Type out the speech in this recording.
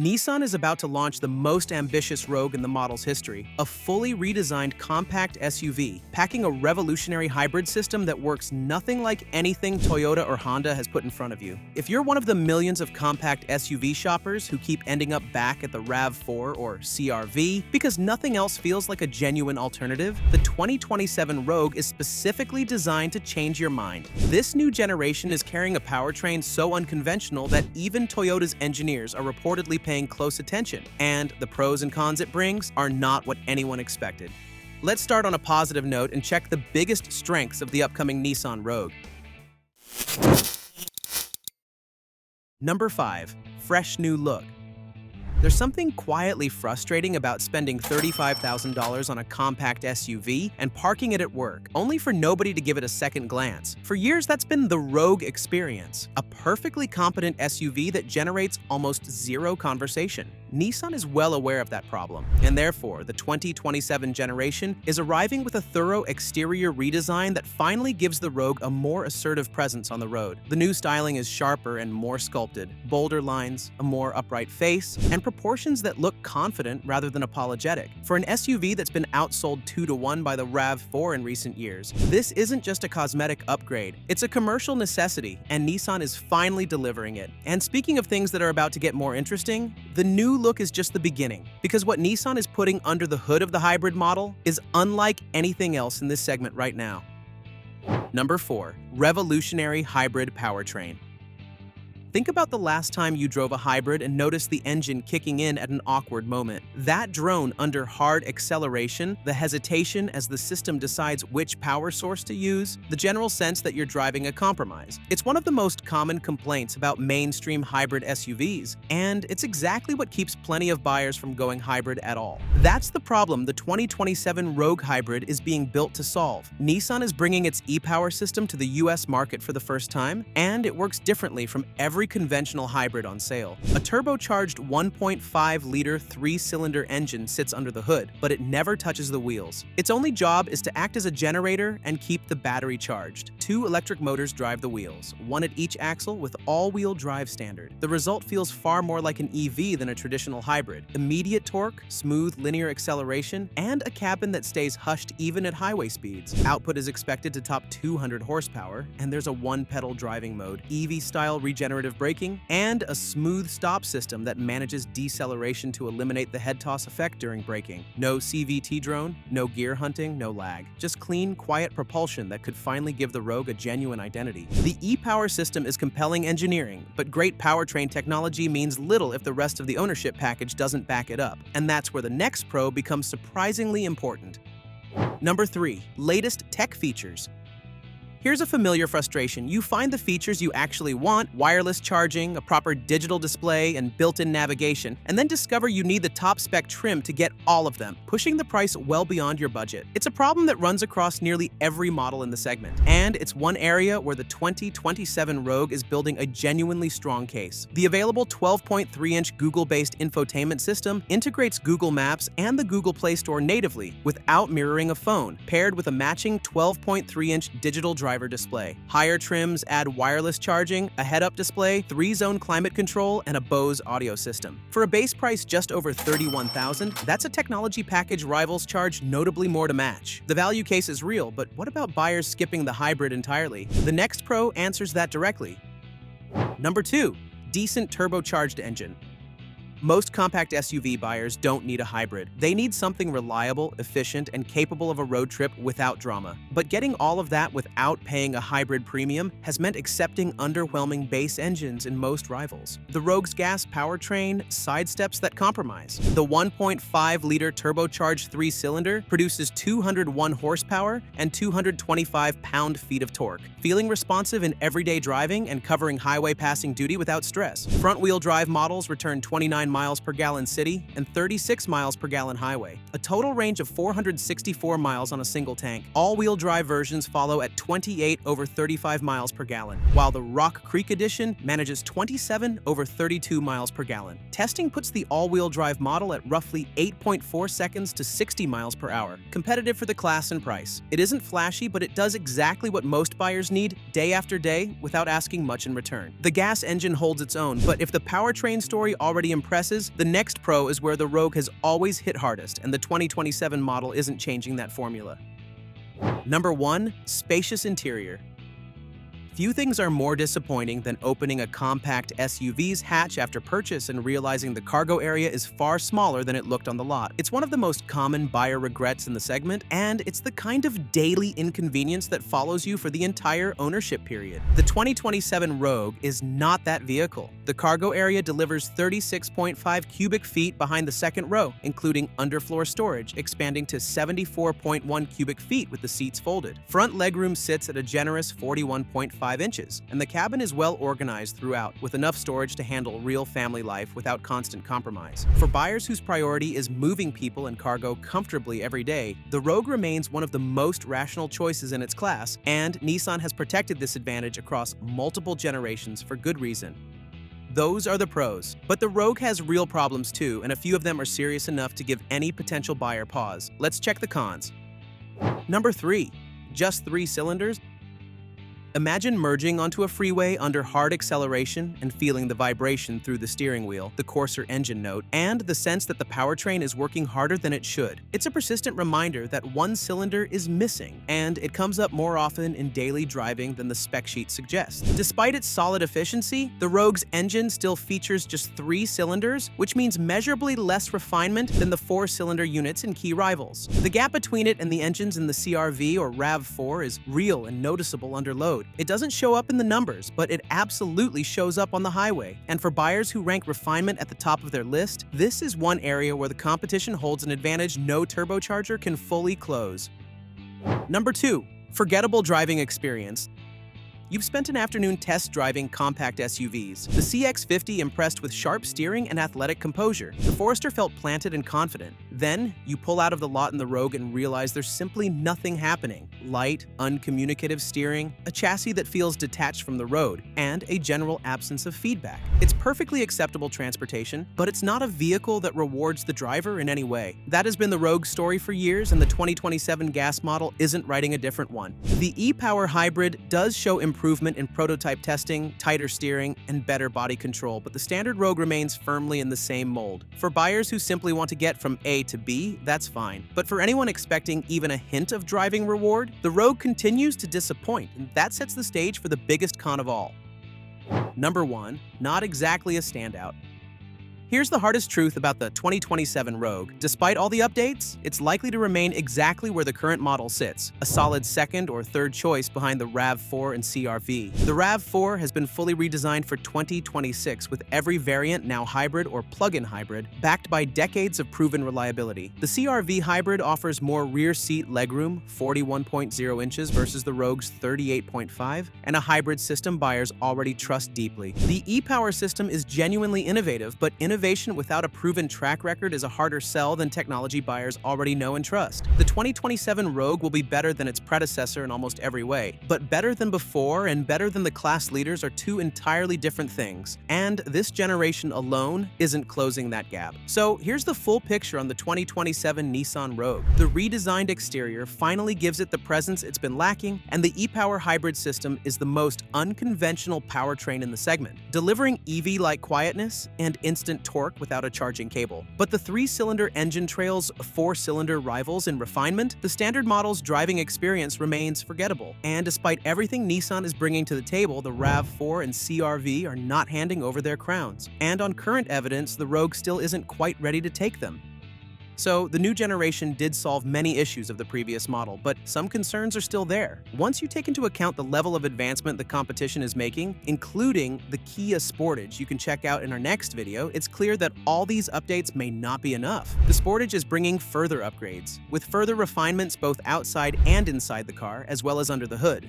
Nissan is about to launch the most ambitious Rogue in the model's history, a fully redesigned compact SUV, packing a revolutionary hybrid system that works nothing like anything Toyota or Honda has put in front of you. If you're one of the millions of compact SUV shoppers who keep ending up back at the RAV4 or CR-V because nothing else feels like a genuine alternative, the 2027 Rogue is specifically designed to change your mind. This new generation is carrying a powertrain so unconventional that even Toyota's engineers are reportedly paying close attention, and the pros and cons it brings are not what anyone expected. Let's start on a positive note and check the biggest strengths of the upcoming Nissan Rogue. Number 5. Fresh new look. There's something quietly frustrating about spending $35,000 on a compact SUV and parking it at work, only for nobody to give it a second glance. For years, that's been the Rogue experience, a perfectly competent SUV that generates almost zero conversation. Nissan is well aware of that problem, and therefore, the 2027 generation is arriving with a thorough exterior redesign that finally gives the Rogue a more assertive presence on the road. The new styling is sharper and more sculpted, bolder lines, a more upright face, and proportions that look confident rather than apologetic. For an SUV that's been outsold 2-to-1 by the RAV4 in recent years, this isn't just a cosmetic upgrade, it's a commercial necessity, and Nissan is finally delivering it. And speaking of things that are about to get more interesting, the new look is just the beginning, because what Nissan is putting under the hood of the hybrid model is unlike anything else in this segment right now. Number 4. Revolutionary hybrid powertrain. Think about the last time you drove a hybrid and noticed the engine kicking in at an awkward moment. That drone under hard acceleration, the hesitation as the system decides which power source to use, the general sense that you're driving a compromise. It's one of the most common complaints about mainstream hybrid SUVs, and it's exactly what keeps plenty of buyers from going hybrid at all. That's the problem the 2027 Rogue Hybrid is being built to solve. Nissan is bringing its e-Power system to the US market for the first time, and it works differently from every conventional hybrid on sale. A turbocharged 1.5-liter 3-cylinder engine sits under the hood, but it never touches the wheels. Its only job is to act as a generator and keep the battery charged. 2 electric motors drive the wheels, one at each axle with all-wheel drive standard. The result feels far more like an EV than a traditional hybrid. Immediate torque, smooth linear acceleration, and a cabin that stays hushed even at highway speeds. Output is expected to top 200 horsepower, and there's a one-pedal driving mode, EV-style regenerative braking, and a smooth stop system that manages deceleration to eliminate the head toss effect during braking. No CVT drone, no gear hunting, no lag. Just clean, quiet propulsion that could finally give the Rogue a genuine identity. The e-Power system is compelling engineering, but great powertrain technology means little if the rest of the ownership package doesn't back it up. And that's where the next pro becomes surprisingly important. Number 3. Latest tech features. Here's a familiar frustration. You find the features you actually want, wireless charging, a proper digital display, and built-in navigation, and then discover you need the top-spec trim to get all of them, pushing the price well beyond your budget. It's a problem that runs across nearly every model in the segment, and it's one area where the 2027 Rogue is building a genuinely strong case. The available 12.3-inch Google-based infotainment system integrates Google Maps and the Google Play Store natively without mirroring a phone, paired with a matching 12.3-inch digital driver display. Higher trims add wireless charging, a head-up display, 3-zone climate control, and a Bose audio system. For a base price just over $31,000, that's a technology package rivals charge notably more to match. The value case is real, but what about buyers skipping the hybrid entirely? The next pro answers that directly. Number 2. Decent turbocharged engine. Most compact SUV buyers don't need a hybrid. They need something reliable, efficient, and capable of a road trip without drama. But getting all of that without paying a hybrid premium has meant accepting underwhelming base engines in most rivals. The Rogue's gas powertrain sidesteps that compromise. The 1.5-liter turbocharged 3-cylinder produces 201 horsepower and 225 pound-feet of torque, feeling responsive in everyday driving and covering highway passing duty without stress. Front-wheel drive models return 29 miles per gallon city and 36 miles per gallon highway, a total range of 464 miles on a single tank. All-wheel drive versions follow at 28 over 35 miles per gallon, while the Rock Creek Edition manages 27 over 32 miles per gallon. Testing puts the all-wheel drive model at roughly 8.4 seconds to 60 miles per hour, competitive for the class and price. It isn't flashy, but it does exactly what most buyers need day after day without asking much in return. The gas engine holds its own, but if the powertrain story already impressed progresses, the next pro is where the Rogue has always hit hardest, and the 2027 model isn't changing that formula. Number 1. Spacious interior. Few things are more disappointing than opening a compact SUV's hatch after purchase and realizing the cargo area is far smaller than it looked on the lot. It's one of the most common buyer regrets in the segment, and it's the kind of daily inconvenience that follows you for the entire ownership period. The 2027 Rogue is not that vehicle. The cargo area delivers 36.5 cubic feet behind the second row, including underfloor storage, expanding to 74.1 cubic feet with the seats folded. Front legroom sits at a generous 41.5 inches, and the cabin is well organized throughout, with enough storage to handle real family life without constant compromise. For buyers whose priority is moving people and cargo comfortably every day, the Rogue remains one of the most rational choices in its class, and Nissan has protected this advantage across multiple generations for good reason. Those are the pros. But the Rogue has real problems too, and a few of them are serious enough to give any potential buyer pause. Let's check the cons. Number 3. Just 3 cylinders? Imagine merging onto a freeway under hard acceleration and feeling the vibration through the steering wheel, the coarser engine note, and the sense that the powertrain is working harder than it should. It's a persistent reminder that one cylinder is missing, and it comes up more often in daily driving than the spec sheet suggests. Despite its solid efficiency, the Rogue's engine still features just 3 cylinders, which means measurably less refinement than the 4-cylinder units in key rivals. The gap between it and the engines in the CR-V or RAV4 is real and noticeable under load. It doesn't show up in the numbers, but it absolutely shows up on the highway. And for buyers who rank refinement at the top of their list, this is one area where the competition holds an advantage no turbocharger can fully close. Number 2. Forgettable driving experience. You've spent an afternoon test driving compact SUVs. The CX-50 impressed with sharp steering and athletic composure. The Forester felt planted and confident. Then, you pull out of the lot in the Rogue and realize there's simply nothing happening. Light, uncommunicative steering, a chassis that feels detached from the road, and a general absence of feedback. It's perfectly acceptable transportation, but it's not a vehicle that rewards the driver in any way. That has been the Rogue's story for years, and the 2027 gas model isn't writing a different one. The e-Power Hybrid does show improvement in prototype testing, tighter steering, and better body control, but the standard Rogue remains firmly in the same mold. For buyers who simply want to get from A to B, that's fine. But for anyone expecting even a hint of driving reward, the Rogue continues to disappoint, and that sets the stage for the biggest con of all. Number 1. Not exactly a standout. Here's the hardest truth about the 2027 Rogue. Despite all the updates, it's likely to remain exactly where the current model sits, a solid second or third choice behind the RAV4 and CR-V. The RAV4 has been fully redesigned for 2026, with every variant now hybrid or plug-in hybrid, backed by decades of proven reliability. The CR-V hybrid offers more rear seat legroom, 41.0 inches versus the Rogue's 38.5, and a hybrid system buyers already trust deeply. The e-Power system is genuinely innovative, but innovation without a proven track record is a harder sell than technology buyers already know and trust. The 2027 Rogue will be better than its predecessor in almost every way, but better than before and better than the class leaders are two entirely different things, and this generation alone isn't closing that gap. So here's the full picture on the 2027 Nissan Rogue. The redesigned exterior finally gives it the presence it's been lacking, and the e-Power hybrid system is the most unconventional powertrain in the segment, delivering EV-like quietness and instant torque without a charging cable. But the 3-cylinder engine trails 4-cylinder rivals in refinement, the standard model's driving experience remains forgettable. And despite everything Nissan is bringing to the table, the RAV4 and CR-V are not handing over their crowns. And on current evidence, the Rogue still isn't quite ready to take them. So, the new generation did solve many issues of the previous model, but some concerns are still there. Once you take into account the level of advancement the competition is making, including the Kia Sportage you can check out in our next video, it's clear that all these updates may not be enough. The Sportage is bringing further upgrades, with further refinements both outside and inside the car, as well as under the hood.